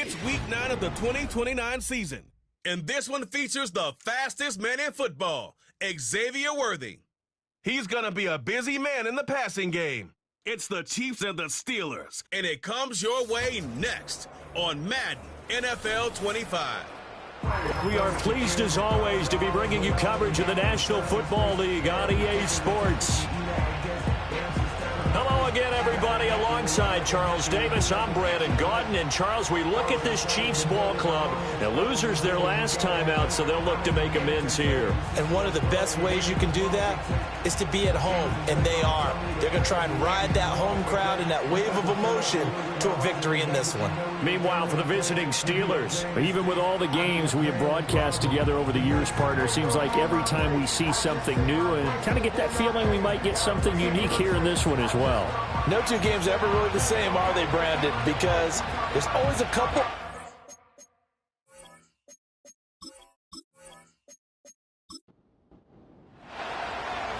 It's week 9 of the 2029 season, and this one features the fastest man in football, Xavier Worthy. He's going to be a busy man in the passing game. It's the Chiefs and the Steelers, and it comes your way next on Madden NFL 25. We are pleased, as always, to be bringing you coverage of the National Football League on EA Sports. Hello again, everybody. Alongside Charles Davis, I'm Brandon Gaudin. And, Charles, we look at this Chiefs ball club. Now, losers their last time out, so they'll look to make amends here. And one of the best ways you can do that is to be at home, and they are. They're going to try and ride that home crowd and that wave of emotion to a victory in this one. Meanwhile, for the visiting Steelers, even with all the games we have broadcast together over the years, partner, seems like every time we see something new and kind of get that feeling we might get something unique here in this one as well. No two games are ever really the same, are they, Brandon? Because there's always a couple.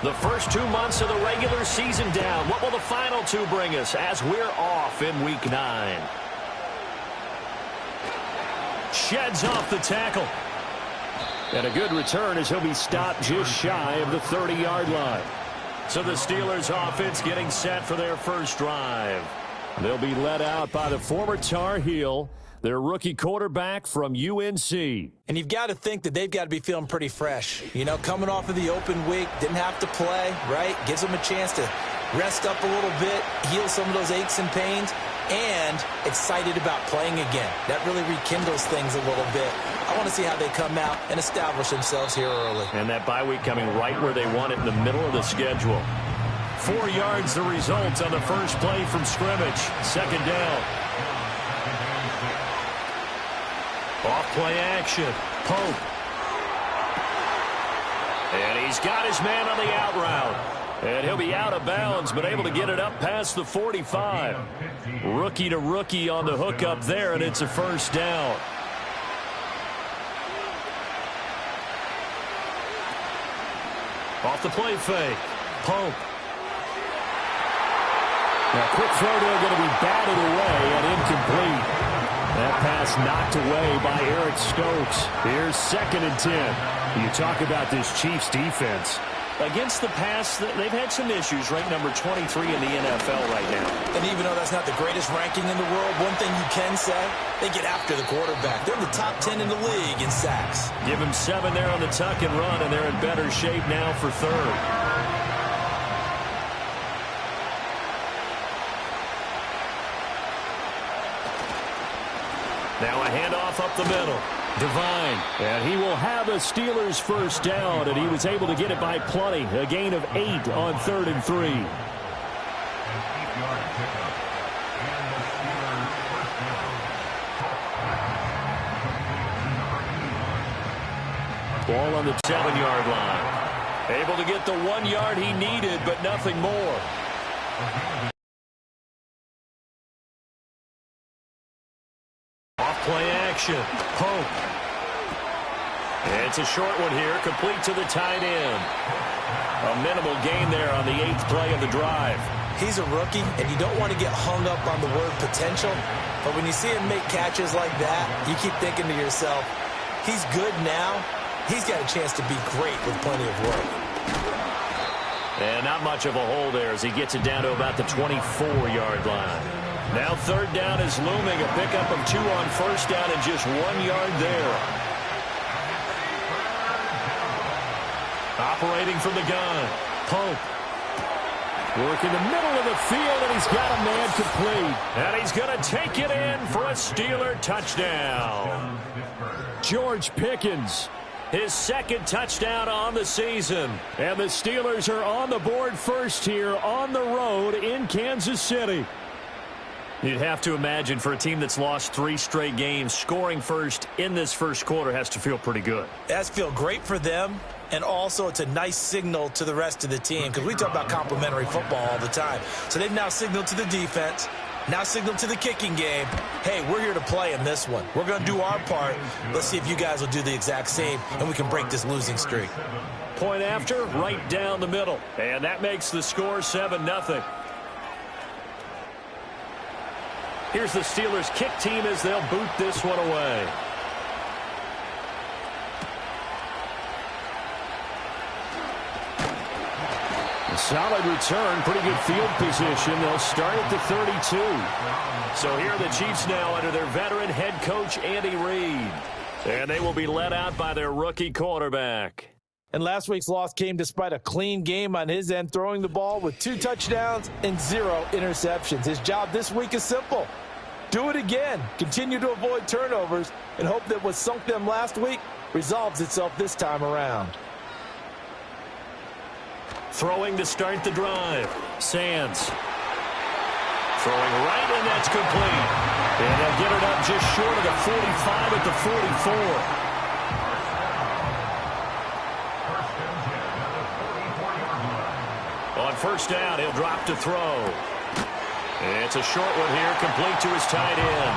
The first 2 months of the regular season down. What will the final two bring us as we're off in Week 9? Sheds off the tackle. And a good return as he'll be stopped just shy of the 30-yard line. So the Steelers offense getting set for their first drive. They'll be led out by the former Tar Heel, their rookie quarterback from UNC. And you've got to think that they've got to be feeling pretty fresh. You know, coming off of the open week, didn't have to play, right? Gives them a chance to rest up a little bit, heal some of those aches and pains, and excited about playing again. That really rekindles things a little bit. I want to see how they come out and establish themselves here early. And that bye week coming right where they want it, in the middle of the schedule. 4 yards the result on the first play from scrimmage. Second down. Off play action. Pope. And he's got his man on the out route. And he'll be out of bounds, but able to get it up past the 45. Rookie to rookie on the hook up there, and it's a first down. Off the play fake. Pope. Now, quick throw there going to be batted away and incomplete. That pass knocked away by Eric Stokes. Here's 2nd and 10. You talk about this Chiefs defense. Against the pass, they've had some issues, ranked number 23 in the NFL right now. And even though that's not the greatest ranking in the world, one thing you can say, they get after the quarterback. They're in the top 10 in the league in sacks. Give them 7 there on the tuck and run, and they're in better shape now for third. Now a handoff up the middle. Devine, and he will have a Steelers first down, and he was able to get it by plenty. A gain of 8 on 3rd and 3. Ball on the 7-yard line. Able to get the 1 yard he needed, but nothing more. Off-play action. Pope. It's a short one here, complete to the tight end. A minimal gain there on the 8th play of the drive. He's a rookie, and you don't want to get hung up on the word potential. But when you see him make catches like that, you keep thinking to yourself, he's good now. He's got a chance to be great with plenty of work. And not much of a hole there as he gets it down to about the 24-yard line. Now 3rd down is looming. A pickup of 2 on first down and just 1 yard there. Operating from the gun. Pope. Work in the middle of the field, and he's got a man complete. And he's going to take it in for a Steeler touchdown. George Pickens, his 2nd touchdown on the season. And the Steelers are on the board first here on the road in Kansas City. You'd have to imagine for a team that's lost 3 straight games, scoring first in this first quarter has to feel pretty good. It has to feel great for them, and also it's a nice signal to the rest of the team because we talk about complimentary football all the time. So they've now signaled to the defense, now signaled to the kicking game, hey, we're here to play in this one. We're going to do our part. Let's see if you guys will do the exact same, and we can break this losing streak. Point after, right down the middle. And that makes the score 7-0. Here's the Steelers' kick team as they'll boot this one away. A solid return, pretty good field position. They'll start at the 32. So here are the Chiefs now under their veteran head coach, Andy Reid. And they will be led out by their rookie quarterback. And last week's loss came despite a clean game on his end, throwing the ball with 2 touchdowns and 0 interceptions. His job this week is simple. Do it again. Continue to avoid turnovers and hope that what sunk them last week resolves itself this time around. Throwing to start the drive. Sands. Throwing right, and that's complete. And they'll get it up just short of the 45 at the 44. On first down, he'll drop to throw. It's a short one here, complete to his tight end.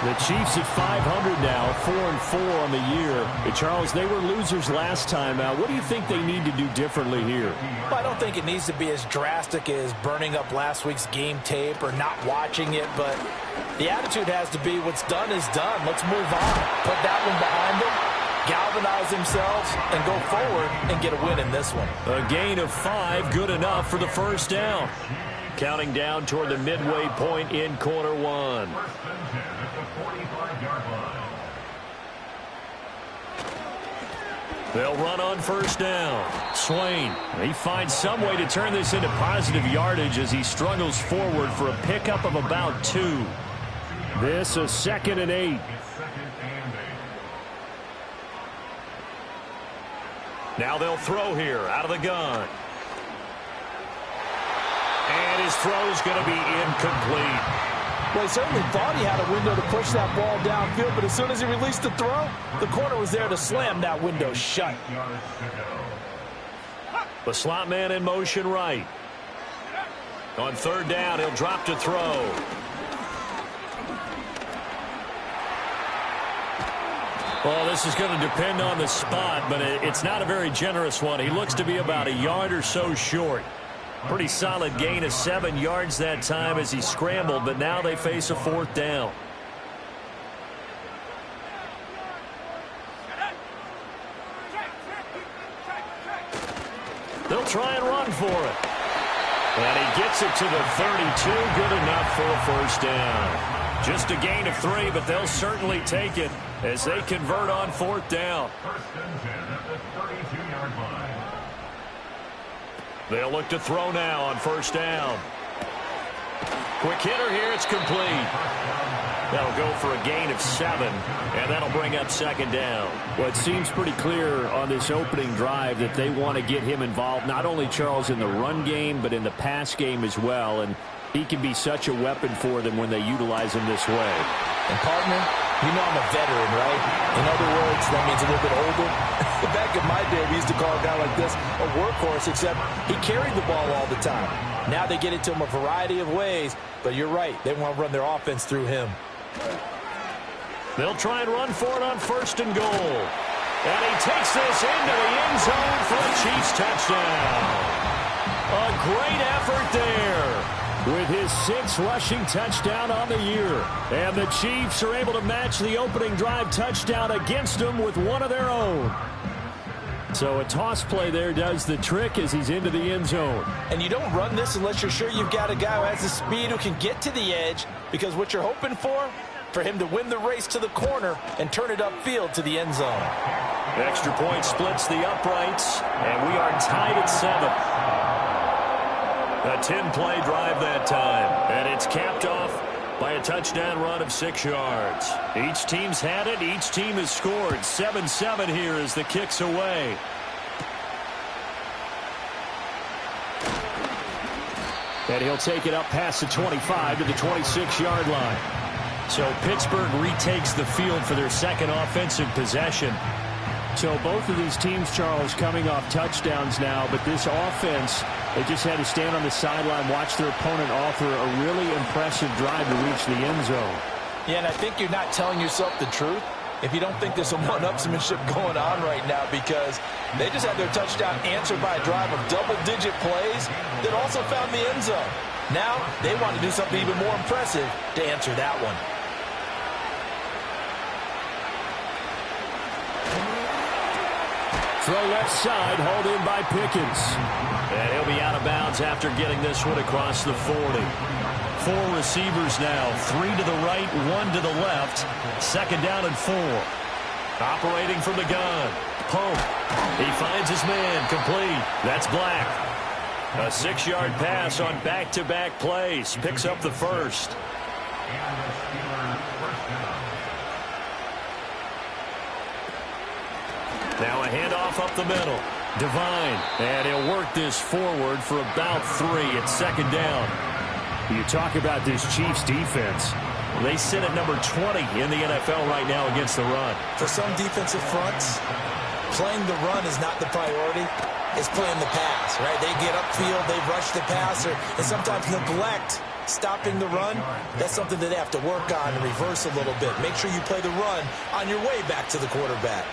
The Chiefs at 500 now, 4-4 on the year. But Charles, they were losers last time out. What do you think they need to do differently here? Well, I don't think it needs to be as drastic as burning up last week's game tape or not watching it, but the attitude has to be what's done is done. Let's move on. Put that one behind them, galvanize themselves, and go forward and get a win in this one. A gain of 5, good enough for the first down. Counting down toward the midway point in quarter one. They'll run on first down. Swain, he finds some way to turn this into positive yardage as he struggles forward for a pickup of about 2. This a 2nd and 8. Now they'll throw here out of the gun. And his throw's going to be incomplete. Well, he certainly thought he had a window to push that ball downfield, but as soon as he released the throw, the corner was there to slam that window shut. The slot man in motion right. On third down, he'll drop to throw. Well, this is going to depend on the spot, but it's not a very generous one. He looks to be about a yard or so short. Pretty solid gain of 7 yards that time as he scrambled, but now they face a 4th down. They'll try and run for it. And he gets it to the 32, good enough for a first down. Just a gain of 3, but they'll certainly take it as they convert on 4th down. They'll look to throw now on first down. Quick hitter here, it's complete. That'll go for a gain of 7, and that'll bring up 2nd down. Well, it seems pretty clear on this opening drive that they want to get him involved, not only, Charles, in the run game, but in the pass game as well. And he can be such a weapon for them when they utilize him this way. And, partner, you know I'm a veteran, right? In other words, that means a little bit older. Back in my day, we used to call a guy like this a workhorse, except he carried the ball all the time. Now they get it to him a variety of ways, but you're right. They want to run their offense through him. They'll try and run for it on 1st and goal. And he takes this into the end zone for a Chiefs touchdown. A great effort there. With his 6th rushing touchdown on the year. And the Chiefs are able to match the opening drive touchdown against them with one of their own. So a toss play there does the trick as he's into the end zone. And you don't run this unless you're sure you've got a guy who has the speed who can get to the edge, because what you're hoping for him to win the race to the corner and turn it upfield to the end zone. Extra point splits the uprights, and we are tied at 7. A 10-play drive that time, and it's capped off by a touchdown run of 6 yards. Each team's had it. Each team has scored. 7-7 here as the kick's away. And he'll take it up past the 25 to the 26-yard line. So Pittsburgh retakes the field for their 2nd offensive possession. So both of these teams, Charles, coming off touchdowns now, but this offense, they just had to stand on the sideline, watch their opponent offer a really impressive drive to reach the end zone. Yeah, and I think you're not telling yourself the truth if you don't think there's some one-upsmanship going on right now, because they just had their touchdown answered by a drive of double-digit plays that also found the end zone. Now they want to do something even more impressive to answer that one. Throw left side, hauled in by Pickens. And he'll be out of bounds after getting this one across the 40. 4 receivers now, 3 to the right, 1 to the left. Second down and 4. Operating from the gun. Pope. He finds his man, complete. That's Black. A 6-yard pass on back-to-back plays. Picks up the first. Now a handoff up the middle. Devine. And he'll work this forward for about 3 at second down. You talk about this Chiefs defense. They sit at number 20 in the NFL right now against the run. For some defensive fronts, playing the run is not the priority. It's playing the pass, right? They get upfield, they rush the passer, and sometimes neglect stopping the run. That's something that they have to work on and reverse a little bit. Make sure you play the run on your way back to the quarterback.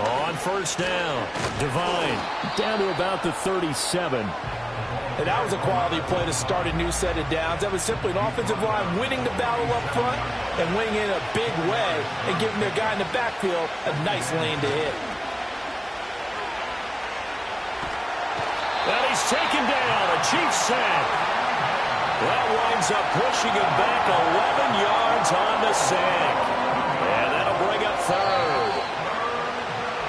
On first down, Devine down to about the 37. And that was a quality play to start a new set of downs. That was simply an offensive line winning the battle up front and winning in a big way and giving their guy in the backfield a nice lane to hit. And he's taken down, a Chiefs sack. That winds up pushing him back 11 yards on the sack. And that'll bring up third.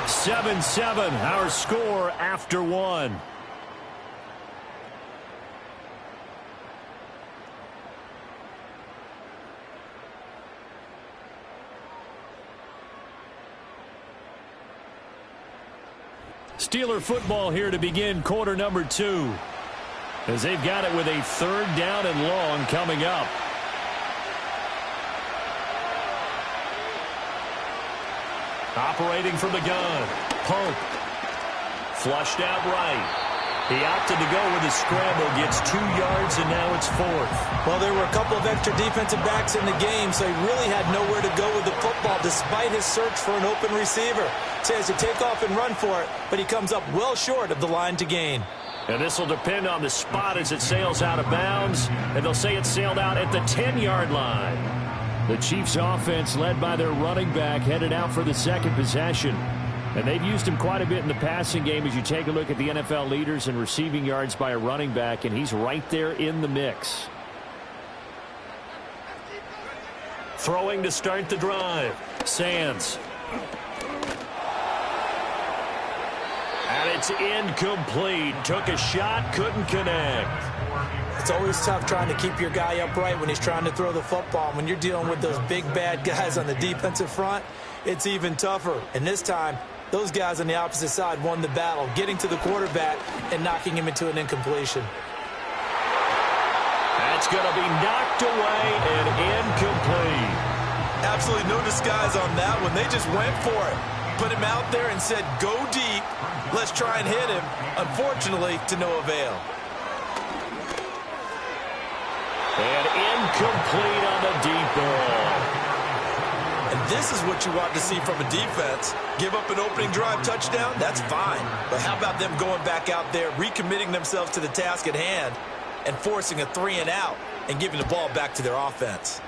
7-7, our score after 1. Steeler football here to begin quarter number 2. As they've got it with a 3rd down and long coming up. Operating from the gun. Pope. Flushed out right. He opted to go with a scramble. Gets 2 yards, and now it's 4th. Well, there were a couple of extra defensive backs in the game, so he really had nowhere to go with the football despite his search for an open receiver. So he has to take off and run for it, but he comes up well short of the line to gain. And this will depend on the spot as it sails out of bounds, and they'll say it sailed out at the 10-yard line. The Chiefs offense led by their running back headed out for the second possession. And they've used him quite a bit in the passing game as you take a look at the NFL leaders in receiving yards by a running back, and he's right there in the mix. Throwing to start the drive. Sands. And it's incomplete. Took a shot, couldn't connect. It's always tough trying to keep your guy upright when he's trying to throw the football. When you're dealing with those big, bad guys on the defensive front, it's even tougher. And this time, those guys on the opposite side won the battle, getting to the quarterback and knocking him into an incompletion. That's going to be knocked away and incomplete. Absolutely no disguise on that one. They just went for it. Put him out there and said, go deep. Let's try and hit him. Unfortunately, to no avail. And incomplete on the deep ball. And this is what you want to see from a defense. Give up an opening drive touchdown, that's fine. But how about them going back out there, recommitting themselves to the task at hand, and forcing a 3-and-out and giving the ball back to their offense?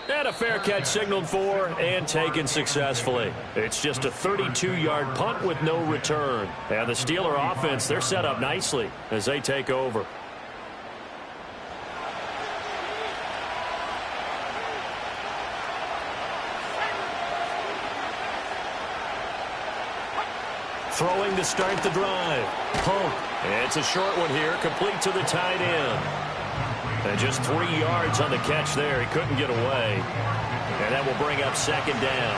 And a fair catch signaled for and taken successfully. It's just a 32-yard punt with no return. And the Steeler offense, they're set up nicely as they take over. Throwing to start the drive. Pope. It's a short one here, complete to the tight end. And just 3 yards on the catch there. He couldn't get away. And that will bring up second down.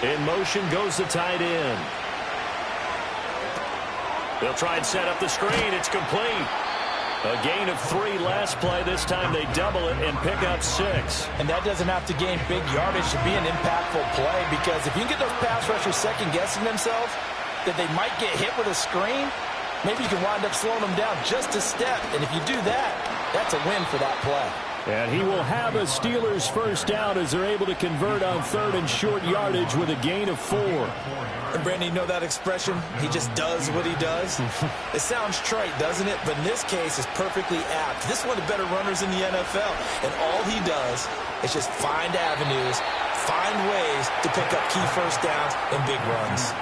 In motion goes the tight end. They'll try and set up the screen. It's complete. A gain of 3 last play. This time they double it and pick up 6. And that doesn't have to gain big yardage to be an impactful play, because if you can get those pass rushers second-guessing themselves that they might get hit with a screen, maybe you can wind up slowing them down just a step. And if you do that, that's a win for that play. And he will have a Steelers first down as they're able to convert on 3rd and short yardage with a gain of 4. And Brandon, you know that expression? He just does what he does. It sounds trite, doesn't it? But in this case, it's perfectly apt. This is one of the better runners in the NFL. And all he does is just find avenues, find ways to pick up key first downs and big runs.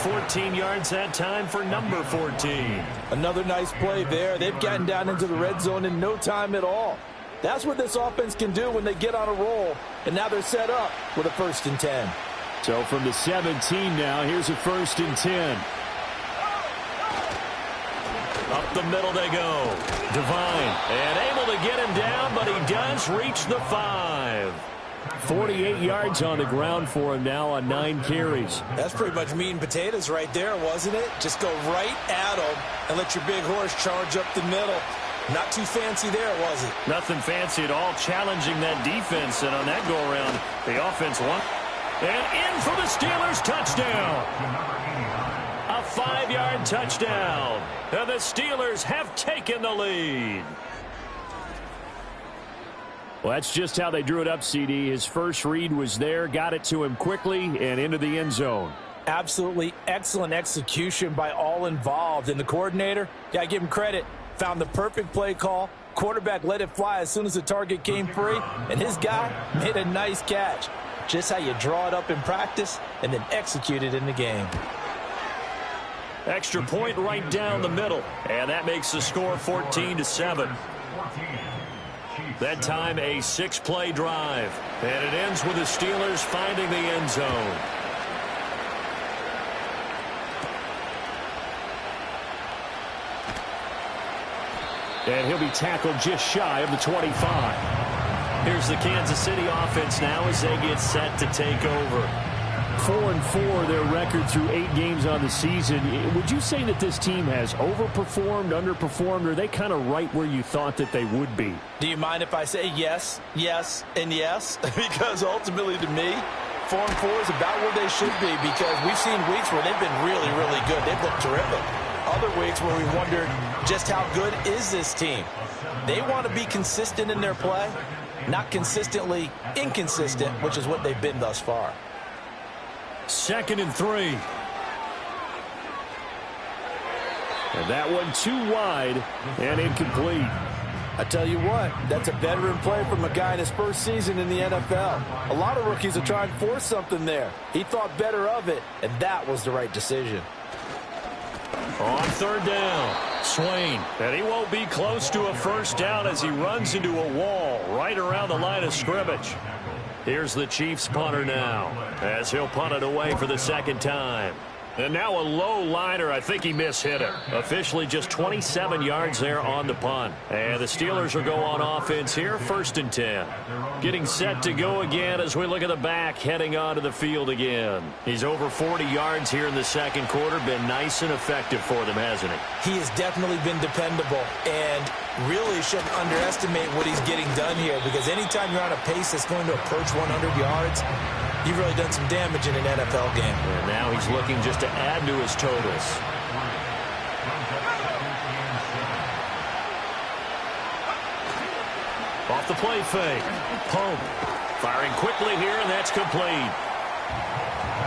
14 yards that time for number 14. Another nice play there. They've gotten down into the red zone in no time at all. That's what this offense can do when they get on a roll. And now they're set up with a 1st and 10. So from the 17 now, here's a 1st and 10. Up the middle they go. Devine, and able to get him down, but he does reach the 5. 48 yards on the ground for him now on 9 carries. That's pretty much meat and potatoes right there, wasn't it? Just go right at him and let your big horse charge up the middle. Not too fancy there, was it? Nothing fancy at all, challenging that defense, and on that go-around, the offense won. And in for the Steelers, touchdown. A 5-yard touchdown. And the Steelers have taken the lead. Well, that's just how they drew it up, CD. His first read was there, got it to him quickly, and into the end zone. Absolutely excellent execution by all involved. And the coordinator, got to give him credit, found the perfect play call. Quarterback let it fly as soon as the target came free, and his guy made a nice catch. Just how you draw it up in practice and then execute it in the game. Extra point right down the middle, and that makes the score 14-7. That time a 6-play drive, and it ends with the Steelers finding the end zone. And he'll be tackled just shy of the 25. Here's the Kansas City offense now as they get set to take over. 4-4 their record through 8 games on the season. Would you say that this team has overperformed, underperformed, or are they kind of right where you thought that they would be? Do you mind if I say yes, yes, and yes? Because ultimately to me, 4-4 is about where they should be, because we've seen weeks where they've been really, really good. They've looked terrific. Other weeks where we wondered just how good is this team. They want to be consistent in their play, not consistently inconsistent, which is what they've been thus far. 2nd and 3. And that one too wide and incomplete. I tell you what, that's a veteran play from a guy in his first season in the NFL. A lot of rookies are trying to force something there. He thought better of it, and that was the right decision. On 3rd down, Swain. And he won't be close to a first down as he runs into a wall right around the line of scrimmage. Here's the Chiefs punter now as he'll punt it away for the 2nd time. And now a low liner. I think he mishit it. Officially just 27 yards there on the punt. And the Steelers will go on offense here, 1st and 10. Getting set to go again as we look at the back heading onto the field again. He's over 40 yards here in the 2nd quarter. Been nice and effective for them, hasn't he? He has definitely been dependable and really shouldn't underestimate what he's getting done here, because anytime you're on a pace that's going to approach 100 yards, you've really done some damage in an NFL game. And now he's looking just to add to his totals. Off the play fake. Pope firing quickly here, and that's complete.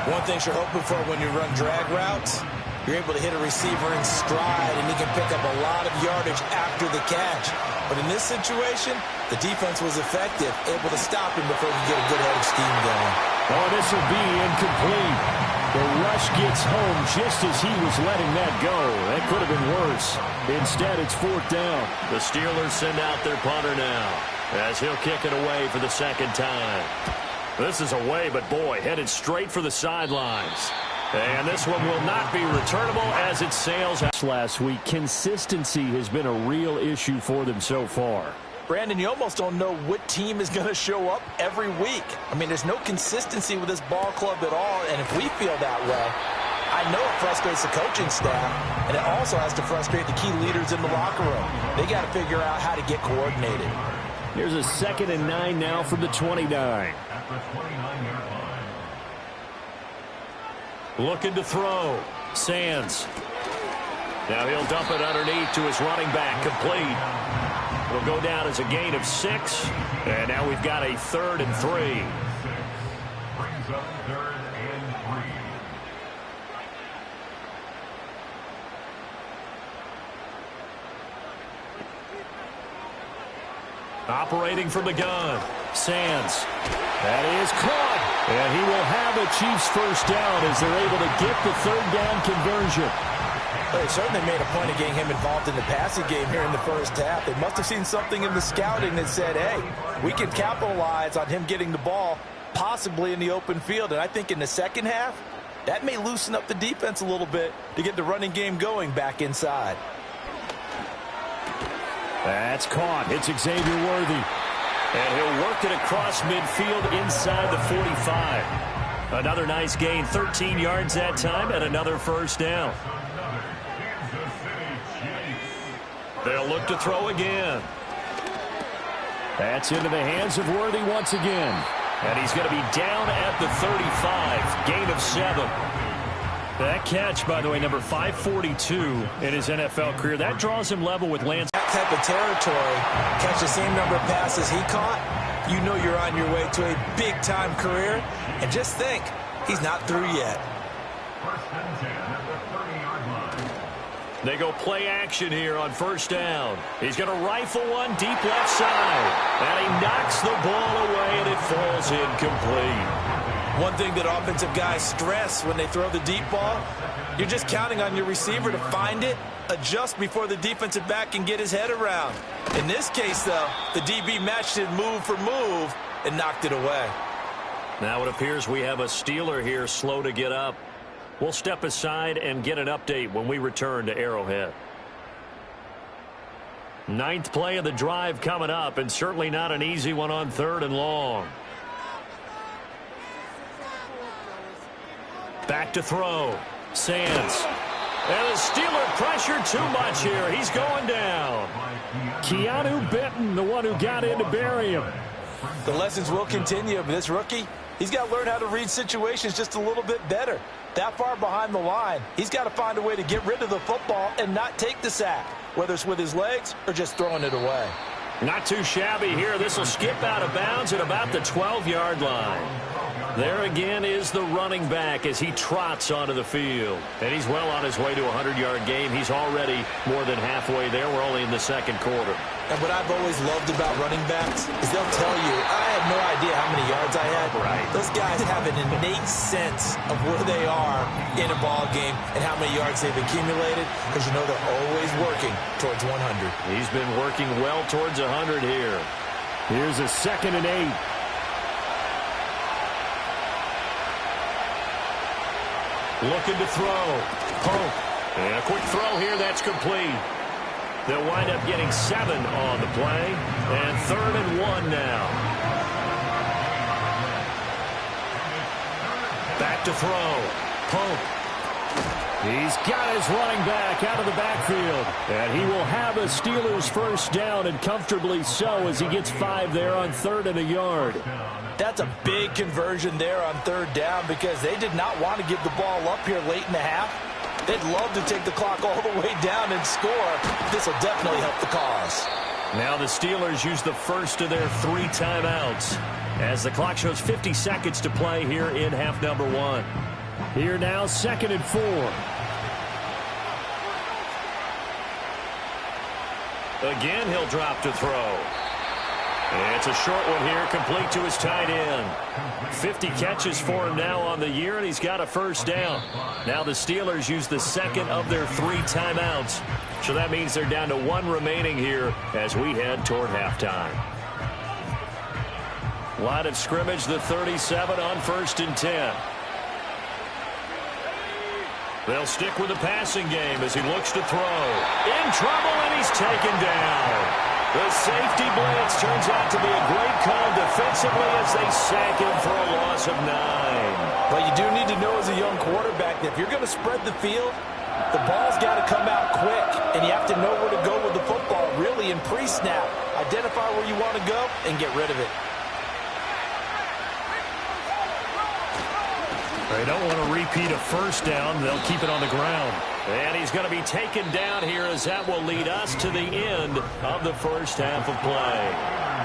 One thing you're hoping for when you run drag routes, you're able to hit a receiver in stride, and he can pick up a lot of yardage after the catch. But in this situation, the defense was effective, able to stop him before he could get a good head of steam going. Oh, this will be incomplete. The rush gets home just as he was letting that go. That could have been worse. Instead, it's 4th down. The Steelers send out their punter now as he'll kick it away for the 2nd time. This is away, but boy, headed straight for the sidelines. And this one will not be returnable as it sails out. Last week, consistency has been a real issue for them so far. Brandon, you almost don't know what team is going to show up every week. I mean, there's no consistency with this ball club at all, and if we feel that way, I know it frustrates the coaching staff, and it also has to frustrate the key leaders in the locker room. They got to figure out how to get coordinated. Here's a 2nd and 9 now from the 29. Looking to throw. Sands. Now he'll dump it underneath to his running back. Complete. It'll go down as a gain of 6. And now we've got a 3rd and 3. Brings up 3rd and 3. Operating from the gun. Sands. That is caught. And he will have a Chiefs first down as they're able to get the 3rd down conversion. Well, they certainly made a point of getting him involved in the passing game here in the first half. They must have seen something in the scouting that said, hey, we can capitalize on him getting the ball possibly in the open field. And I think in the second half, that may loosen up the defense a little bit to get the running game going back inside. That's caught. It's Xavier Worthy. And he'll work it across midfield inside the 45. Another nice gain, 13 yards that time, and another first down. They'll look to throw again. That's into the hands of Worthy once again. And he's going to be down at the 35. Gain of 7. That catch, by the way, number 542 in his NFL career. That draws him level with Lance. That type of territory, catch the same number of passes he caught, you know you're on your way to a big-time career. And just think, he's not through yet. First and 10 at the 30-yard line. They go play action here on first down. He's going to rifle one deep left side. And he knocks the ball away, and it falls incomplete. One thing that offensive guys stress when they throw the deep ball, you're just counting on your receiver to find it, adjust before the defensive back can get his head around. In this case, though, the DB matched it move for move and knocked it away. Now it appears we have a Steeler here slow to get up. We'll step aside and get an update when we return to Arrowhead. 9th play of the drive coming up, and certainly not an easy one on 3rd and long. Back to throw. Sands. And the Steeler pressure too much here. He's going down. Keanu Benton, the one who got in to bury him. The lessons will continue, but this rookie, he's got to learn how to read situations just a little bit better. That far behind the line, he's got to find a way to get rid of the football and not take the sack, whether it's with his legs or just throwing it away. Not too shabby here. This will skip out of bounds at about the 12-yard line. There again is the running back as he trots onto the field. And he's well on his way to a 100-yard game. He's already more than halfway there. We're only in the second quarter. And what I've always loved about running backs is they'll tell you, I had no idea how many yards I had. Right. Those guys have an innate sense of where they are in a ball game and how many yards they've accumulated, because you know they're always working towards 100. He's been working well towards 100 here. Here's a 2nd and 8. Looking to throw. Pope. And a quick throw here. That's complete. They'll wind up getting 7 on the play. And 3rd and 1 now. Back to throw. Pope. He's got his running back out of the backfield. And he will have a Steelers first down, and comfortably so, as he gets 5 there on 3rd and a yard. That's a big conversion there on 3rd down, because they did not want to give the ball up here late in the half. They'd love to take the clock all the way down and score. This will definitely help the cause. Now the Steelers use the first of their 3 timeouts as the clock shows 50 seconds to play here in half number 1. Here now, 2nd and 4. Again, he'll drop to throw. And it's a short one here, complete to his tight end. 50 catches for him now on the year, and he's got a first down. Now the Steelers use the 2nd of their 3 timeouts. So that means they're down to 1 remaining here as we head toward halftime. Line of scrimmage, the 37 on 1st and 10. They'll stick with the passing game as he looks to throw. In trouble, and he's taken down. The safety blitz turns out to be a great call defensively as they sack him for a loss of 9. But you do need to know as a young quarterback that if you're going to spread the field, the ball's got to come out quick, and you have to know where to go with the football, really in pre-snap. Identify where you want to go and get rid of it. They don't want to repeat a first down. They'll keep it on the ground. And he's going to be taken down here as that will lead us to the end of the first half of play.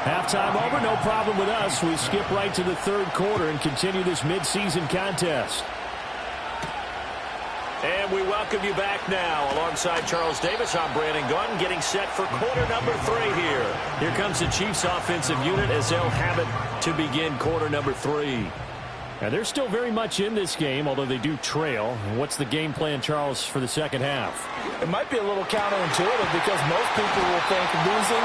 Halftime over, no problem with us. We skip right to the third quarter and continue this midseason contest. And we welcome you back now. Alongside Charles Davis, I'm Brandon Gaudin, getting set for quarter number 3 here. Here comes the Chiefs offensive unit as they'll have it to begin quarter number 3. And they're still very much in this game, although they do trail. What's the game plan, Charles, for the second half? It might be a little counterintuitive because most people will think losing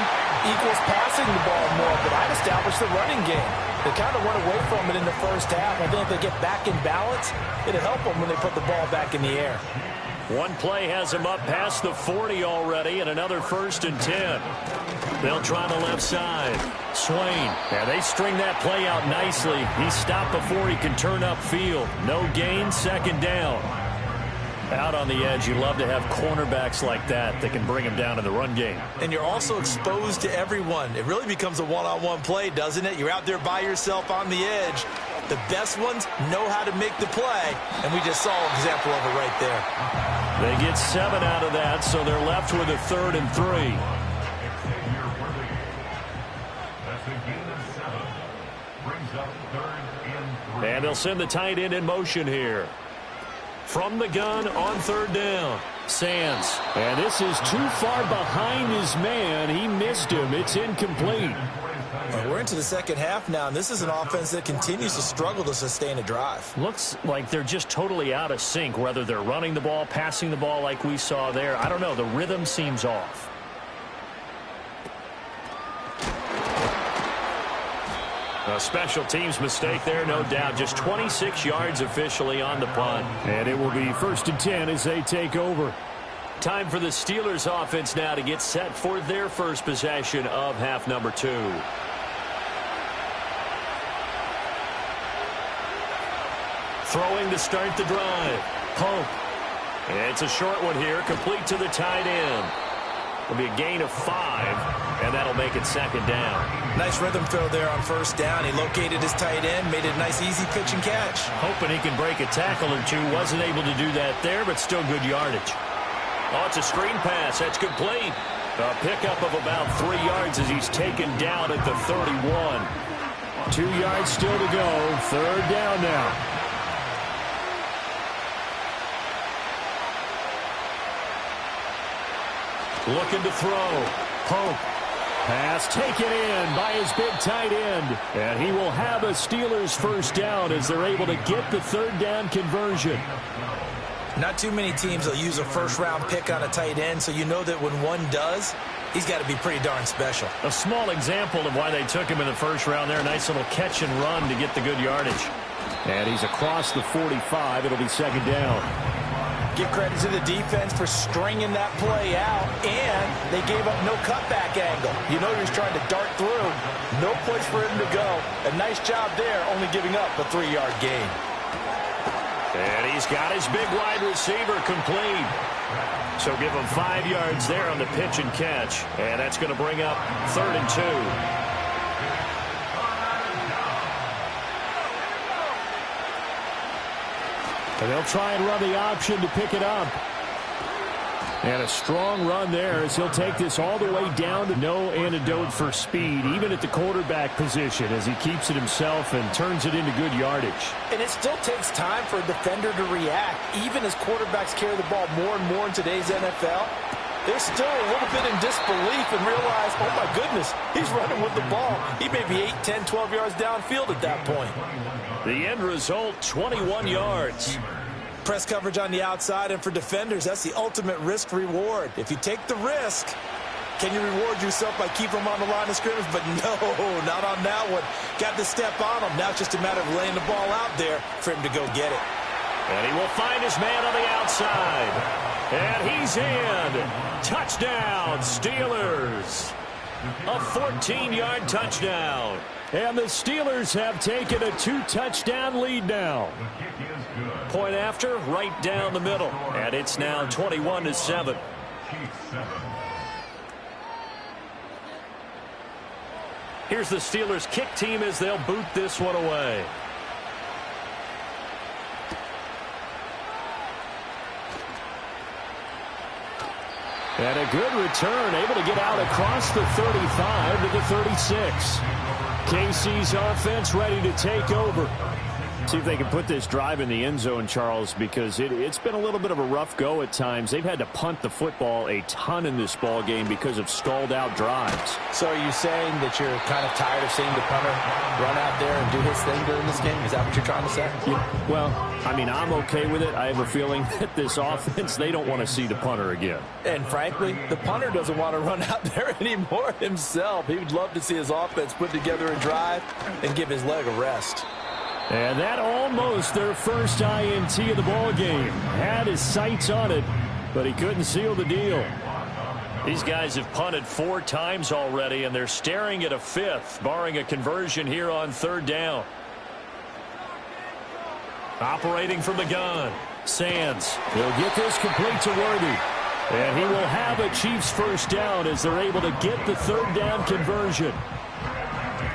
equals passing the ball more, but I'd establish the running game. They kind of went away from it in the first half. I think if they get back in balance, it'll help them when they put the ball back in the air. One play has him up past the 40 already, and another 1st and 10. They'll try the left side. Swain. Yeah, they string that play out nicely. He's stopped before he can turn upfield. No gain, second down. Out on the edge, you love to have cornerbacks like that can bring him down in the run game. And you're also exposed to everyone. It really becomes a one-on-one play, doesn't it? You're out there by yourself on the edge. The best ones know how to make the play, and we just saw an example of it right there. They get 7 out of that, so they're left with a 3rd and 3. And they'll send the tight end in motion here. From the gun on 3rd down. Sands. And this is too far behind his man. He missed him. It's incomplete. We're into the second half now, and this is an offense that continues to struggle to sustain a drive. Looks like they're just totally out of sync, whether they're running the ball, passing the ball like we saw there. I don't know. The rhythm seems off. A special teams mistake there, no doubt. Just 26 yards officially on the punt. And it will be 1st and 10 as they take over. Time for the Steelers offense now to get set for their first possession of half number 2. Throwing to start the drive. Pope. It's a short one here, complete to the tight end. It'll be a gain of 5, and that'll make it second down. Nice rhythm throw there on 1st down. He located his tight end, made it a nice easy pitch and catch. Hoping he can break a tackle or two. Wasn't able to do that there, but still good yardage. Oh, it's a screen pass. That's complete. A pickup of about 3 yards as he's taken down at the 31. 2 yards still to go. 3rd down now. Looking to throw. Pope. Pass taken in by his big tight end. And he will have a Steelers first down as they're able to get the 3rd down conversion. Not too many teams will use a first-round pick on a tight end, so you know that when one does, he's got to be pretty darn special. A small example of why they took him in the first round there. Nice little catch and run to get the good yardage. And he's across the 45. It'll be second down. Give credit to the defense for stringing that play out, and they gave up no cutback angle. You know he was trying to dart through. No place for him to go. A nice job there, only giving up a 3-yard gain. And he's got his big wide receiver complete. So give him 5 yards there on the pitch and catch. And that's going to bring up 3rd and 2. And they'll try and run the option to pick it up. And a strong run there as he'll take this all the way down to no antidote for speed, even at the quarterback position, as he keeps it himself and turns it into good yardage. And it still takes time for a defender to react, even as quarterbacks carry the ball more and more in today's NFL. They're still a little bit in disbelief and realize, oh my goodness, he's running with the ball. He may be 8, 10, 12 yards downfield at that point. The end result, 21 yards. Press coverage on the outside, and for defenders, that's the ultimate risk-reward. If you take the risk, can you reward yourself by keeping them on the line of scrimmage? But no, not on that one. Got to step on him. Now it's just a matter of laying the ball out there for him to go get it. And he will find his man on the outside. And he's in. Touchdown, Steelers. A 14-yard touchdown. And the Steelers have taken a 2-touchdown lead now. Point after, right down the middle. And it's now 21-7. Here's the Steelers kick team as they'll boot this one away. And a good return, able to get out across the 35 to the 36. KC's offense ready to take over. See if they can put this drive in the end zone, Charles, because it's been a little bit of a rough go at times. They've had to punt the football a ton in this ball game because of stalled out drives. So are you saying that you're kind of tired of seeing the punter run out there and do his thing during this game? Is that what you're trying to say? Yeah, well, I mean, I'm okay with it. I have a feeling that this offense, they don't want to see the punter again. And frankly, the punter doesn't want to run out there anymore himself. He would love to see his offense put together a drive and give his leg a rest. And that almost their first INT of the ball game. Had his sights on it, but he couldn't seal the deal. These guys have punted 4 times already, and they're staring at a 5th, barring a conversion here on 3rd down. Operating from the gun, Sands. He'll get this complete to Worthy. And he will have a Chiefs first down as they're able to get the 3rd down conversion.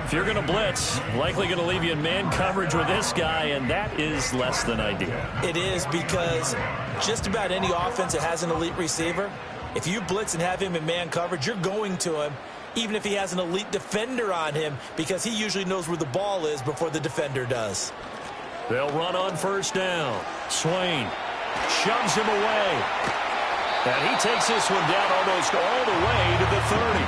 If you're going to blitz, likely going to leave you in man coverage with this guy, and that is less than ideal. It is, because just about any offense that has an elite receiver, if you blitz and have him in man coverage, you're going to him, even if he has an elite defender on him, because he usually knows where the ball is before the defender does. They'll run on 1st down. Swain shoves him away. And he takes this one down almost all the way to the 30.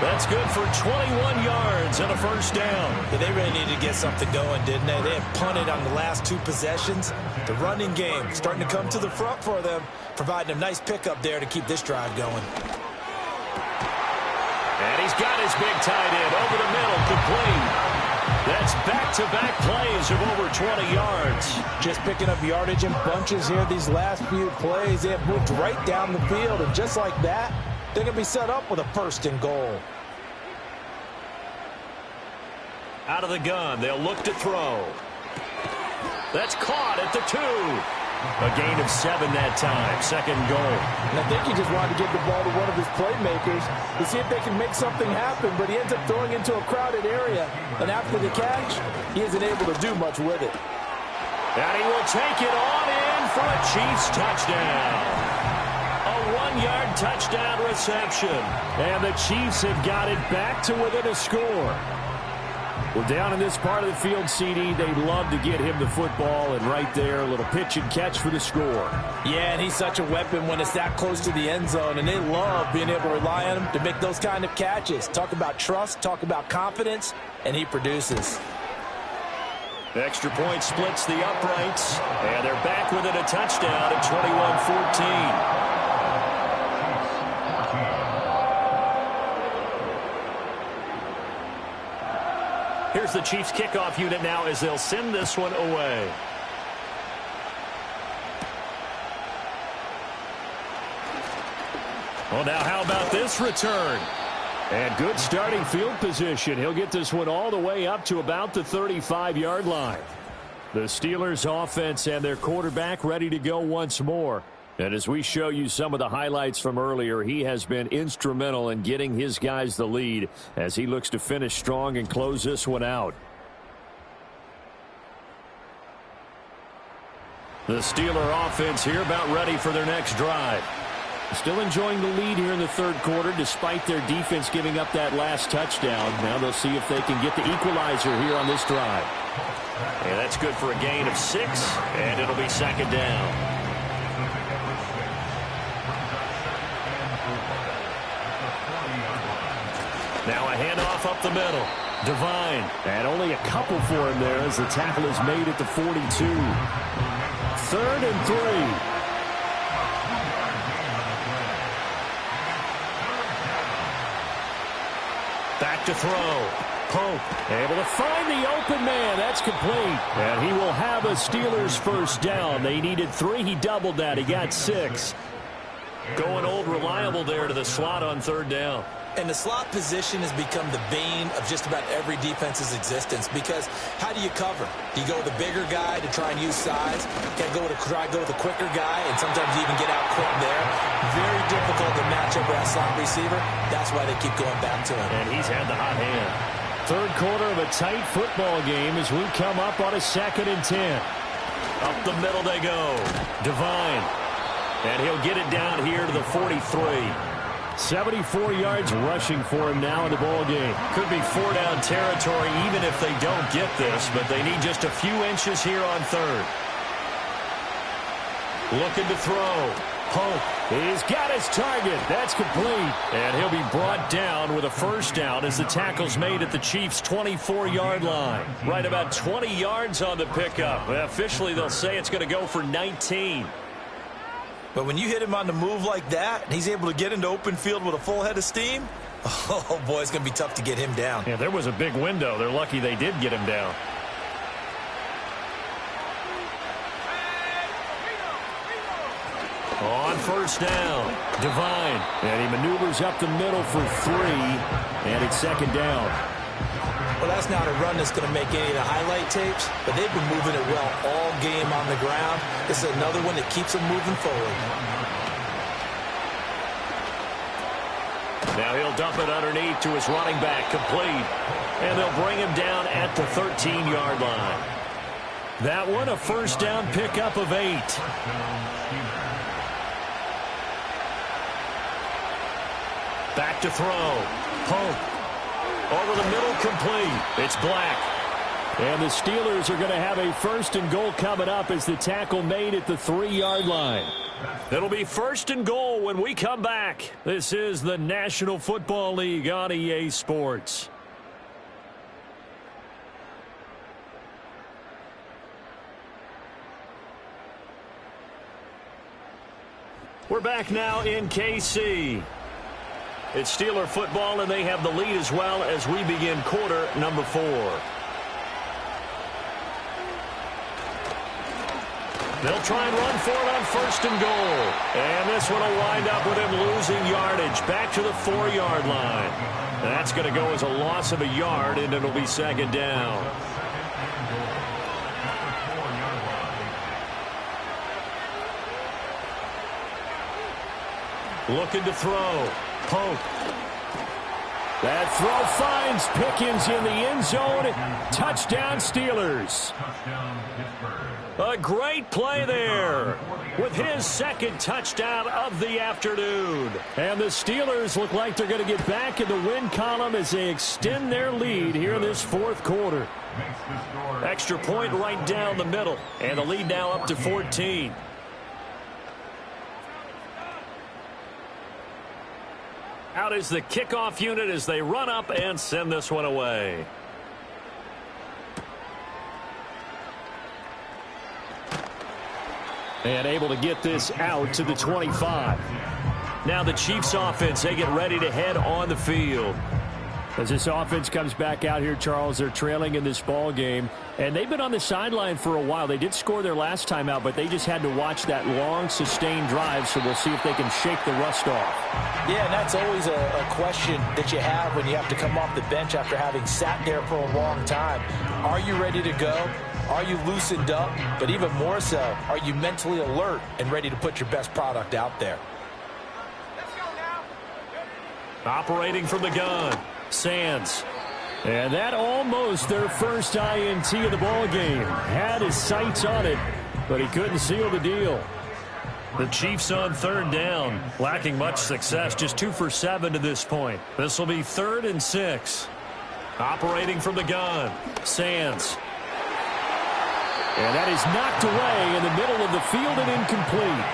That's good for 21 yards and a 1st down. Yeah, they really needed to get something going, didn't they? They had punted on the last 2 possessions. The running game starting to come to the front for them, providing a nice pickup there to keep this drive going. And he's got his big tight end over the middle, complete. That's back-to-back plays of over 20 yards. Just picking up yardage in bunches here these last few plays. They have moved right down the field, and just like that, they're going to be set up with a 1st and goal. Out of the gun, they'll look to throw. That's caught at the 2. A gain of 7 that time, 2nd goal. And I think he just wanted to give the ball to one of his playmakers to see if they can make something happen, but he ends up throwing into a crowded area. And after the catch, he isn't able to do much with it. And he will take it on in for a Chiefs touchdown. A 1-yard touchdown reception. And the Chiefs have got it back to within a score. Well, down in this part of the field, CD, they'd love to get him the football, and right there, a little pitch and catch for the score. Yeah, and he's such a weapon when it's that close to the end zone, and they love being able to rely on him to make those kind of catches. Talk about trust, talk about confidence, and he produces. Extra point splits the uprights, and they're back within a touchdown at 21-14. Here's the Chiefs kickoff unit now as they'll send this one away. Well, now how about this return? And good starting field position. He'll get this one all the way up to about the 35-yard line. The Steelers offense and their quarterback ready to go once more. And as we show you some of the highlights from earlier, he has been instrumental in getting his guys the lead as he looks to finish strong and close this one out. The Steeler offense here about ready for their next drive. Still enjoying the lead here in the 3rd quarter despite their defense giving up that last touchdown. Now they'll see if they can get the equalizer here on this drive. And that's good for a gain of 6, and it'll be 2nd down. Now a handoff up the middle. Devine. And only a couple for him there as the tackle is made at the 42. 3rd and 3. Back to throw. Pope able to find the open man. That's complete. And he will have a Steelers first down. They needed 3. He doubled that. He got 6. Going old reliable there to the slot on 3rd down. And the slot position has become the bane of just about every defense's existence, because how do you cover? Do you go with the bigger guy to try and use size? Can you try to go with the quicker guy and sometimes even get out quick there? Very difficult to match up with that slot receiver. That's why they keep going back to him. And he's had the hot hand. 3rd quarter of a tight football game as we come up on a 2nd and 10. Up the middle they go. Devine. And he'll get it down here to the 43. 74 yards rushing for him now in the ball game. Could be 4-down territory even if they don't get this, but they need just a few inches here on third. Looking to throw. Pope. He's got his target. That's complete. And he'll be brought down with a first down as the tackle's made at the Chiefs' 24-yard line. Right about 20 yards on the pickup. Officially, they'll say it's going to go for 19. But when you hit him on the move like that, and he's able to get into open field with a full head of steam, oh, boy, it's going to be tough to get him down. Yeah, there was a big window. They're lucky they did get him down. On first down, Devine. And he maneuvers up the middle for 3, and it's second down. Well, that's not a run that's going to make any of the highlight tapes, but they've been moving it well all game on the ground. This is another one that keeps them moving forward. Now he'll dump it underneath to his running back, complete. And they'll bring him down at the 13-yard line. That one, a first down pickup of 8. Back to throw. Pope. Over the middle, complete. It's Black. And the Steelers are going to have a first and goal coming up as the tackle made at the 3-yard line. It'll be first and goal when we come back. This is the National Football League on EA Sports. We're back now in KC. It's Steeler football, and they have the lead as well as we begin quarter number 4. They'll try and run for it on first and goal. And this one will wind up with him losing yardage back to the 4-yard line. That's going to go as a loss of a yard, and it'll be second down. Looking to throw. Pope. That throw finds Pickens in the end zone. Touchdown, Steelers. A great play there with his second touchdown of the afternoon. And the Steelers look like they're going to get back in the win column as they extend their lead here in this fourth quarter. Extra point right down the middle, and the lead now up to 14. Out is the kickoff unit as they run up and send this one away. And able to get this out to the 25. Now the Chiefs offense, they get ready to head on the field. As this offense comes back out here, Charles, they're trailing in this ball game. And they've been on the sideline for a while. They did score their last time out, but they just had to watch that long, sustained drive, so we'll see if they can shake the rust off. Yeah, and that's always a question that you have when you have to come off the bench after having sat there for a long time. Are you ready to go? Are you loosened up? But even more so, are you mentally alert and ready to put your best product out there? Operating from the gun, Sands. And that almost their first INT of the ball game. Had his sights on it, but he couldn't seal the deal. The Chiefs on third down, lacking much success, just 2 for 7 to this point. This will be 3rd and 6. Operating from the gun, Sands. And that is knocked away in the middle of the field and incomplete.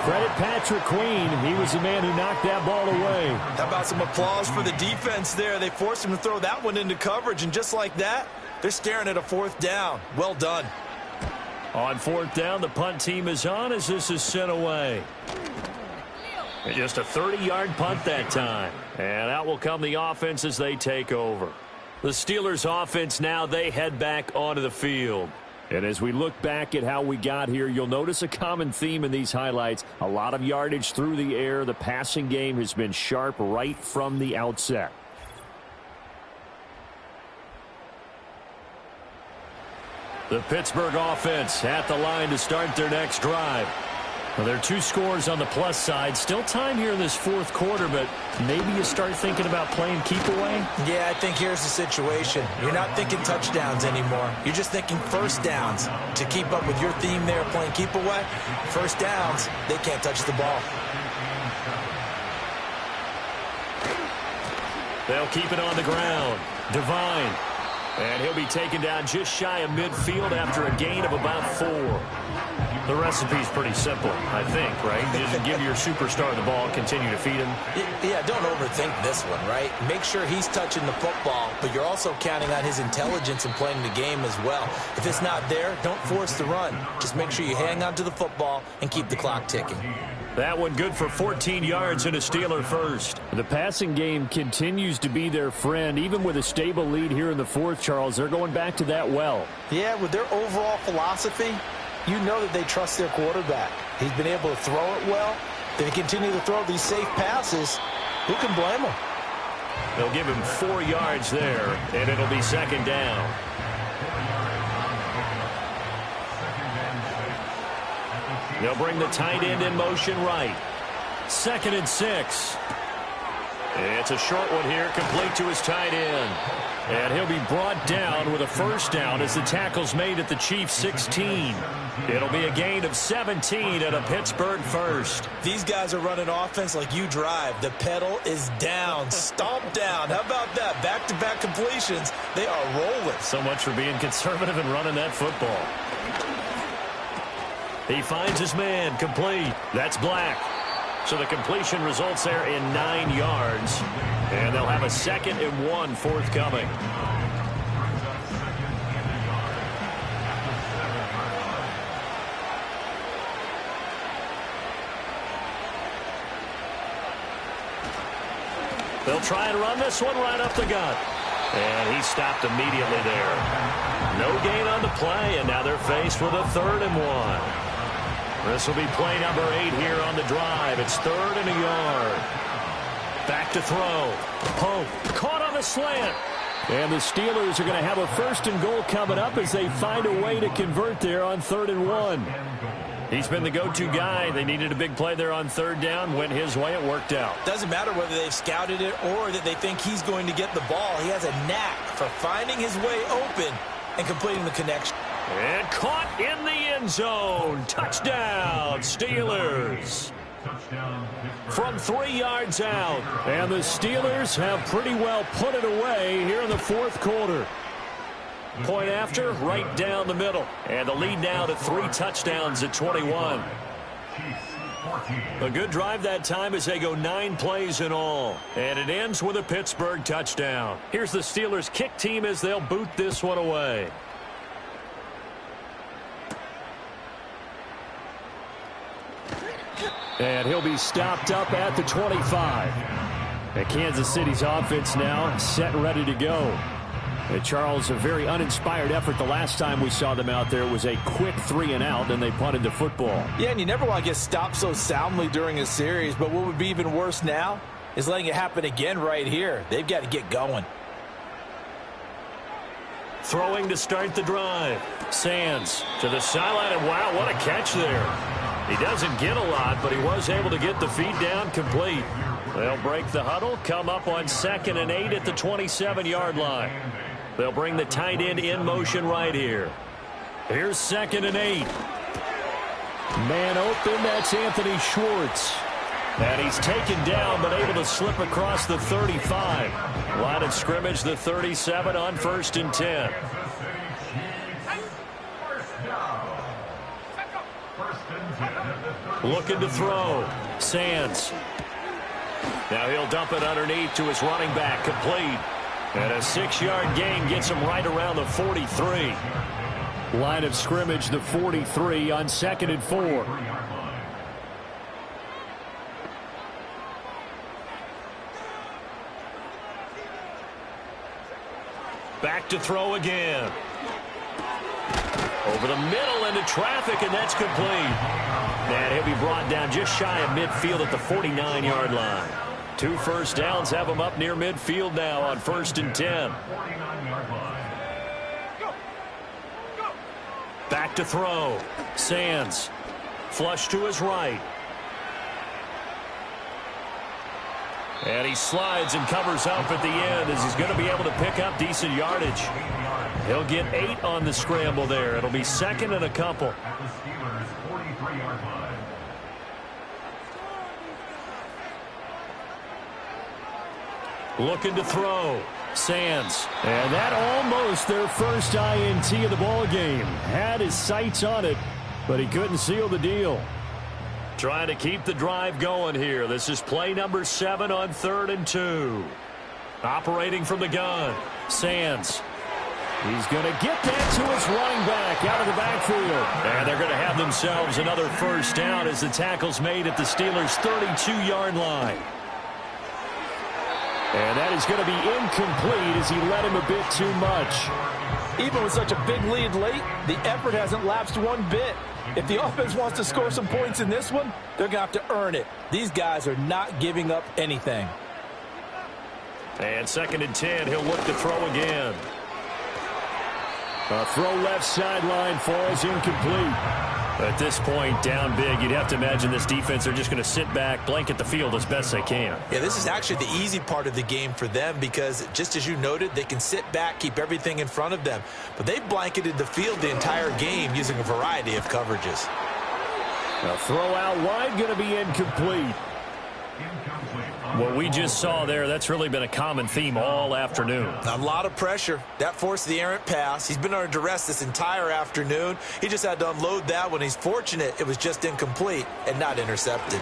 Credit Patrick Queen. He was the man who knocked that ball away. How about some applause for the defense there? They forced him to throw that one into coverage, and just like that, they're staring at a 4th down. Well done. On 4th down, the punt team is on as this is sent away. Just a 30-yard punt that time. And out will come the offense as they take over. The Steelers offense now, they head back onto the field. And as we look back at how we got here, you'll notice a common theme in these highlights. A lot of yardage through the air. The passing game has been sharp right from the outset. The Pittsburgh offense at the line to start their next drive. Well, there are 2 scores on the plus side. Still time here in this fourth quarter, but maybe you start thinking about playing keep away? Yeah, I think here's the situation. You're not thinking touchdowns anymore. You're just thinking first downs. To keep up with your theme there playing keep away, first downs, they can't touch the ball. They'll keep it on the ground. Devine. And he'll be taken down just shy of midfield after a gain of about 4. The recipe's pretty simple, I think, right? Just give your superstar the ball, continue to feed him. Yeah, don't overthink this one, right? Make sure he's touching the football, but you're also counting on his intelligence in playing the game as well. If it's not there, don't force the run. Just make sure you hang on to the football and keep the clock ticking. That one good for 14 yards and a Steeler first. The passing game continues to be their friend. Even with a stable lead here in the fourth, Charles, they're going back to that well. Yeah, with their overall philosophy, you know that they trust their quarterback. He's been able to throw it well. They continue to throw these safe passes. Who can blame them? They'll give him 4 yards there, and it'll be second down. They'll bring the tight end in motion right. 2nd and 6. It's a short one here, complete to his tight end. And he'll be brought down with a first down as the tackle's made at the Chiefs' 16. It'll be a gain of 17 and a Pittsburgh first. These guys are running offense like you drive. The pedal is down, stomp down. How about that? Back-to-back completions. They are rolling. So much for being conservative and running that football. He finds his man, complete. That's Black. So the completion results there in 9 yards. And they'll have a 2nd and 1 forthcoming. They'll try and run this one right up the gut. And he stopped immediately there. No gain on the play, and now they're faced with a 3rd and 1. This will be play number 8 here on the drive. It's 3rd and a yard. Back to throw. Pope caught on the slant. And the Steelers are going to have a 1st and goal coming up as they find a way to convert there on 3rd and 1. He's been the go-to guy. They needed a big play there on 3rd down. Went his way. It worked out. Doesn't matter whether they've scouted it or that they think he's going to get the ball. He has a knack for finding his way open and completing the connection. And caught in the end zone. Touchdown, Steelers. From 3 yards out. And the Steelers have pretty well put it away here in the fourth quarter. Point after, right down the middle. And the lead now to 3 touchdowns at 21. A good drive that time as they go 9 plays in all. And it ends with a Pittsburgh touchdown. Here's the Steelers kick team as they'll boot this one away. And he'll be stopped up at the 25. And Kansas City's offense now set and ready to go. And Charles, a very uninspired effort the last time we saw them out there. It was a quick 3 and out, and they punted the football. Yeah, and you never want to get stopped so soundly during a series, but what would be even worse now is letting it happen again right here. They've got to get going. Throwing to start the drive. Sands to the sideline, and wow, what a catch there. He doesn't get a lot, but he was able to get the feed down complete. They'll break the huddle, come up on 2nd and 8 at the 27-yard line. They'll bring the tight end in motion right here. Here's 2nd and 8. Man open, that's Anthony Schwartz. And he's taken down, but able to slip across the 35. Line of scrimmage, the 37 on 1st and 10. Looking to throw. Sands. Now he'll dump it underneath to his running back, complete. And a 6-yard gain gets him right around the 43. Line of scrimmage, the 43 on 2nd and 4. Back to throw again. Over the middle into traffic, and that's complete. And he'll be brought down just shy of midfield at the 49-yard line. 2 first downs have him up near midfield now on 1st and 10. Back to throw. Sands. Flush to his right. And he slides and covers up at the end as he's going to be able to pick up decent yardage. He'll get 8 on the scramble there. It'll be second and a couple. At the Steelers' 43-yard line. Looking to throw. Sands. And that almost their first INT of the ball game. Had his sights on it, but he couldn't seal the deal. Trying to keep the drive going here. This is play number 7 on 3rd and 2. Operating from the gun. Sands. He's going to get that to his running back out of the backfield. And they're going to have themselves another first down as the tackle's made at the Steelers' 32-yard line. And that is going to be incomplete as he led him a bit too much. Even with such a big lead late, the effort hasn't lapsed one bit. If the offense wants to score some points in this one, they're going to have to earn it. These guys are not giving up anything. And 2nd and 10, he'll look to throw again. A throw left sideline falls incomplete. At this point, down big, you'd have to imagine this defense are just going to sit back, blanket the field as best they can. Yeah, this is actually the easy part of the game for them because, just as you noted, they can sit back, keep everything in front of them. But they've blanketed the field the entire game using a variety of coverages. A throw out wide going to be incomplete. What we just saw there, that's really been a common theme all afternoon. A lot of pressure. That forced the errant pass. He's been under duress this entire afternoon. He just had to unload that one. He's fortunate it was just incomplete and not intercepted.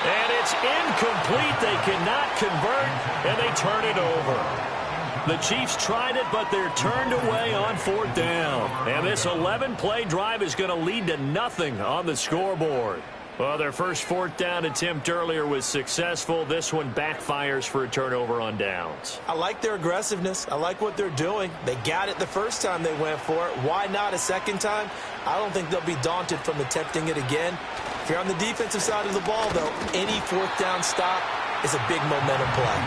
And it's incomplete. They cannot convert, and they turn it over. The Chiefs tried it, but they're turned away on 4th down. And this 11-play drive is going to lead to nothing on the scoreboard. Well, their first 4th down attempt earlier was successful. This one backfires for a turnover on downs. I like their aggressiveness. I like what they're doing. They got it the first time they went for it. Why not a second time? I don't think they'll be daunted from attempting it again. If you're on the defensive side of the ball, though, any 4th down stop is a big momentum play.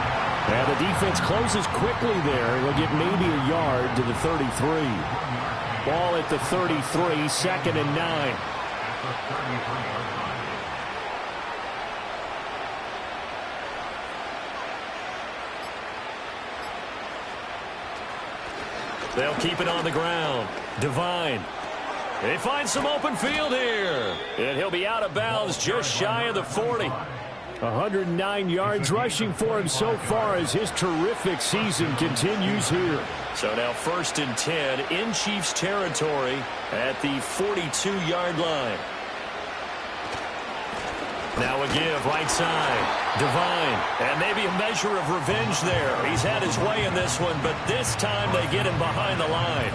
And the defense closes quickly there. They'll get maybe a yard to the 33. Ball at the 33, 2nd and 9. They'll keep it on the ground. Devine. They find some open field here. And he'll be out of bounds just shy of the 40. 109 yards rushing for him so far as his terrific season continues here. So now 1st and 10 in Chiefs territory at the 42-yard line. Now a give, right side. Devine, and maybe a measure of revenge there. He's had his way in this one, but this time they get him behind the line.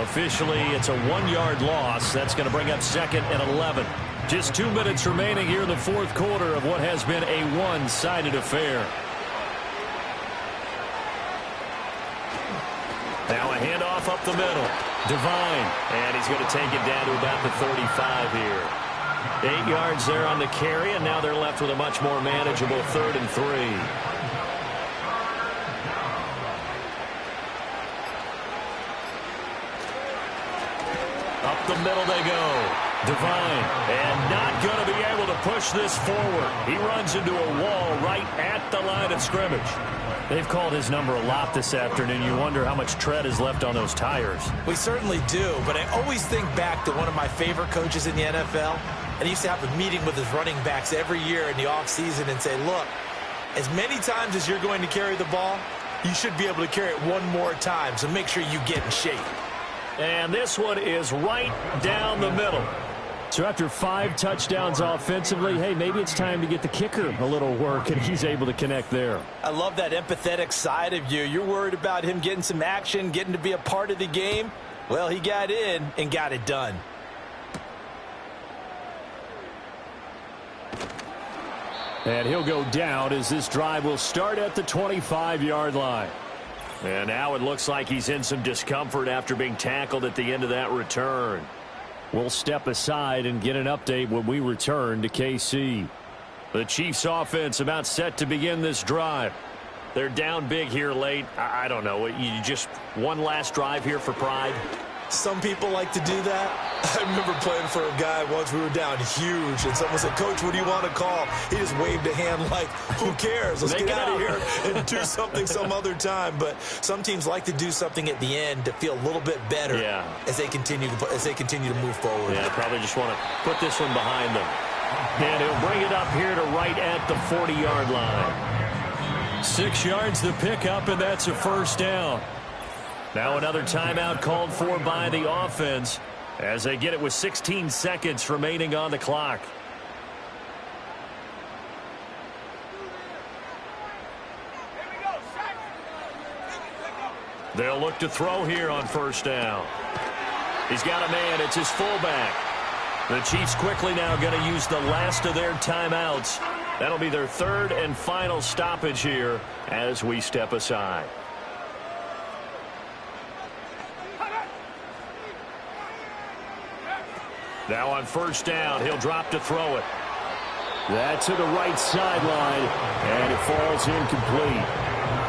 Officially, it's a 1-yard loss. That's going to bring up 2nd and 11. Just 2 minutes remaining here in the 4th quarter of what has been a one-sided affair. Now a handoff up the middle. Devine, and he's going to take it down to about the 35 here. 8 yards there on the carry, and now they're left with a much more manageable 3rd and 3. Up the middle they go. Devine, and not going to be able to push this forward. He runs into a wall right at the line of scrimmage. They've called his number a lot this afternoon. You wonder how much tread is left on those tires. We certainly do, but I always think back to one of my favorite coaches in the NFL. And he used to have a meeting with his running backs every year in the offseason and say, look, as many times as you're going to carry the ball, you should be able to carry it one more time, so make sure you get in shape. And this one is right down the middle. So after 5 touchdowns offensively, hey, maybe it's time to get the kicker a little work, and he's able to connect there. I love that empathetic side of you. You're worried about him getting some action, getting to be a part of the game. Well, he got in and got it done. And he'll go down as this drive will start at the 25-yard line. And now it looks like he's in some discomfort after being tackled at the end of that return. We'll step aside and get an update when we return to KC. The Chiefs offense about set to begin this drive. They're down big here late. I don't know. You just one last drive here for pride? Some people like to do that. I remember playing for a guy once. We were down huge, and someone said, "Coach, what do you want to call?" He just waved a hand like, who cares? Let's get out of here and do something some other time. But some teams like to do something at the end to feel a little bit better as they continue to move forward. Yeah, probably just want to put this one behind them. And he'll bring it up here to right at the 40-yard line. 6 yards to pick up, and that's a first down. Now another timeout called for by the offense as they get it with 16 seconds remaining on the clock. They'll look to throw here on first down. He's got a man. It's his fullback. The Chiefs quickly now going to use the last of their timeouts. That'll be their third and final stoppage here as we step aside. Now on first down, he'll drop to throw it. That's to the right sideline, and it falls incomplete.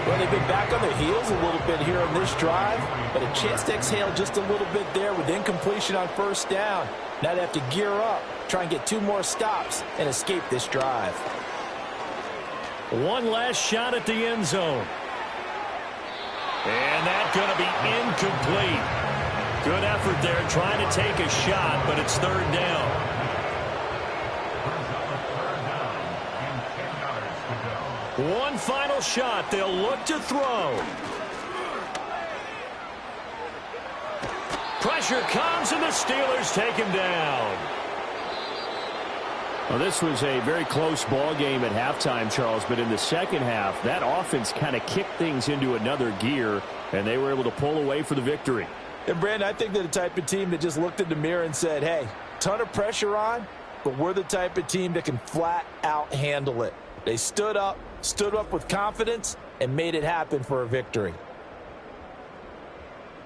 Well, they've been back on their heels a little bit here on this drive, but a chance to exhale just a little bit there with incompletion on first down. Now they have to gear up, try and get 2 more stops, and escape this drive. One last shot at the end zone. And that's going to be incomplete. Good effort there trying to take a shot, but it's third down. One final shot. They'll look to throw. Pressure comes, and the Steelers take him down. Well, this was a very close ball game at halftime, Charles, but in the second half, that offense kind of kicked things into another gear, and they were able to pull away for the victory. And, Brandon, I think they're the type of team that just looked in the mirror and said, hey, ton of pressure on, but we're the type of team that can flat out handle it. They stood up with confidence, and made it happen for a victory.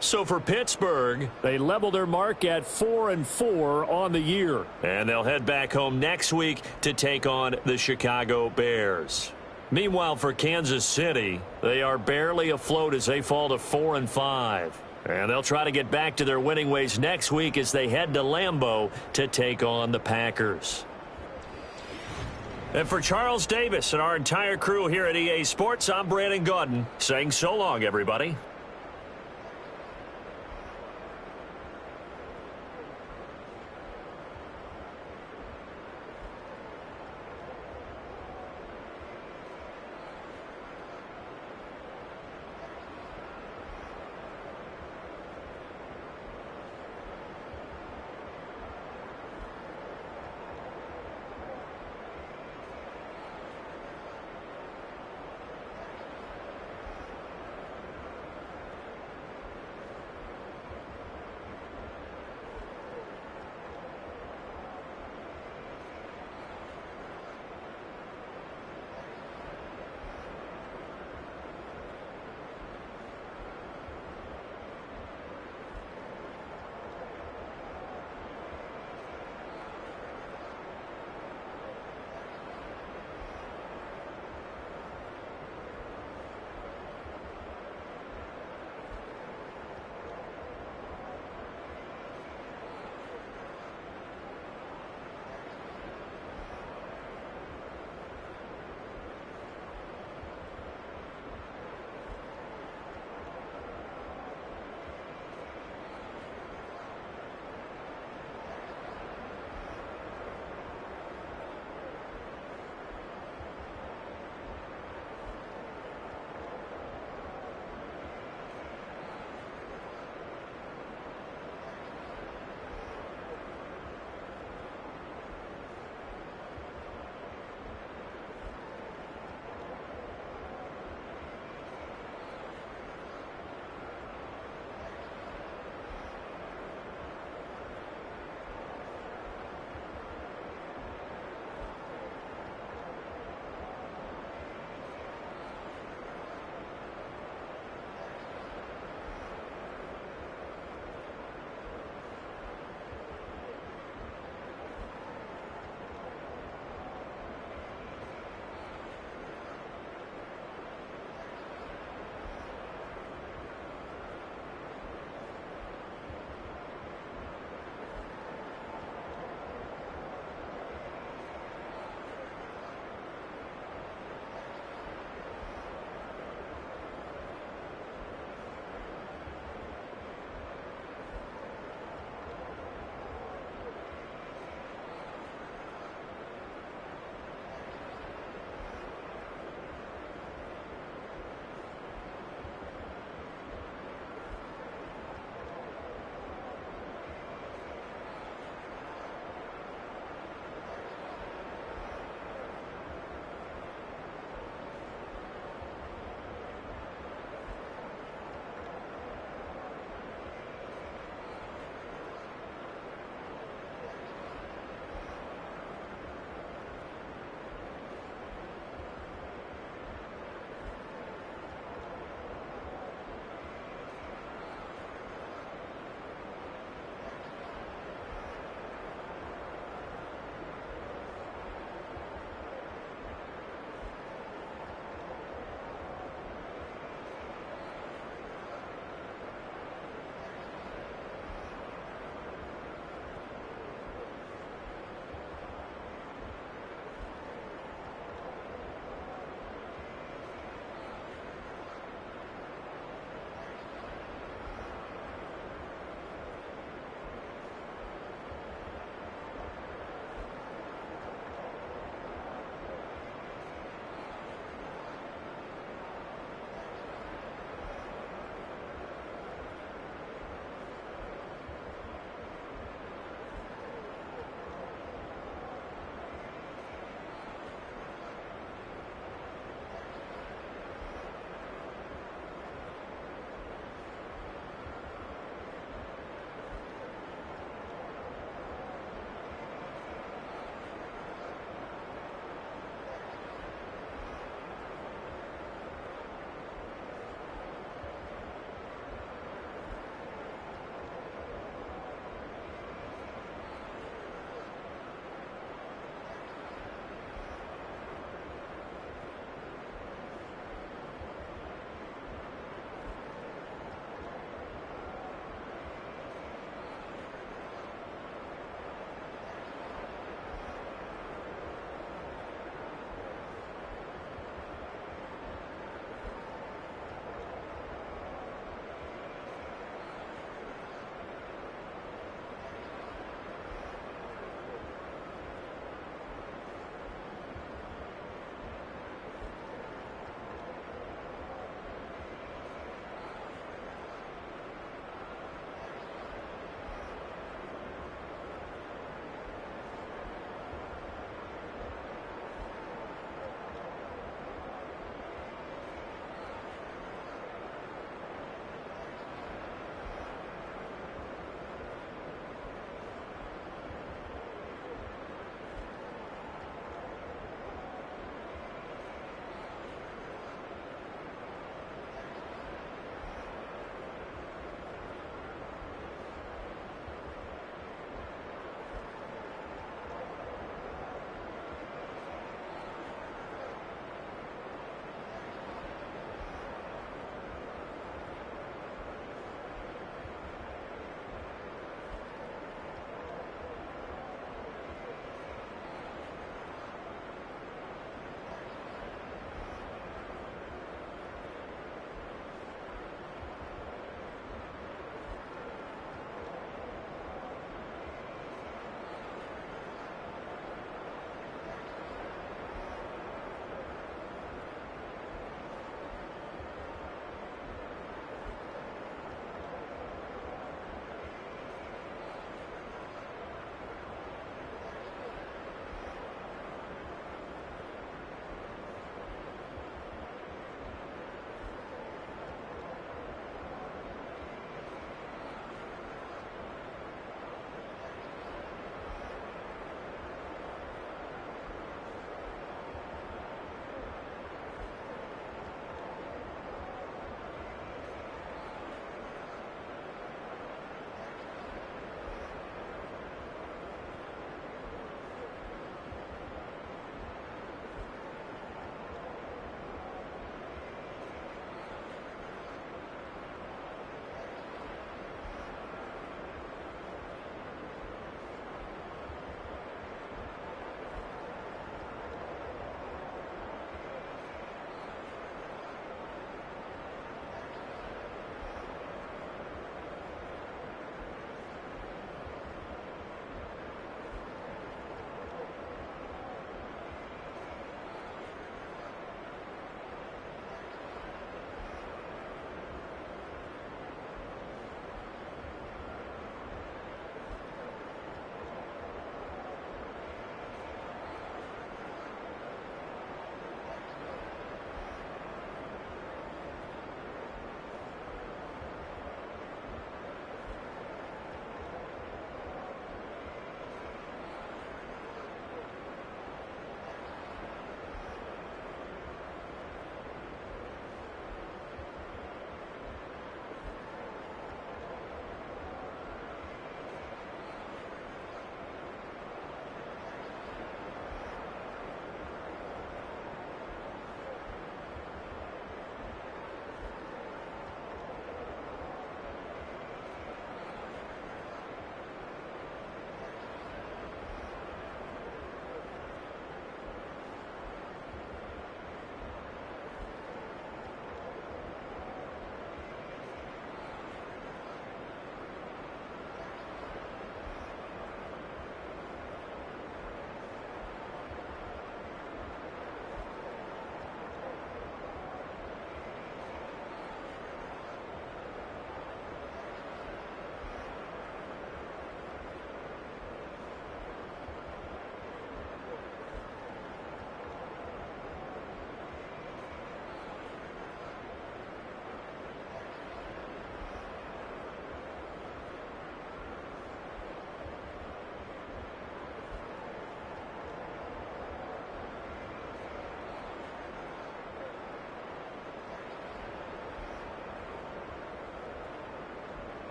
So for Pittsburgh, they level their mark at 4-4 on the year. And they'll head back home next week to take on the Chicago Bears. Meanwhile, for Kansas City, they are barely afloat as they fall to 4-5. And they'll try to get back to their winning ways next week as they head to Lambeau to take on the Packers. And for Charles Davis and our entire crew here at EA Sports, I'm Brandon Gaudin saying so long, everybody.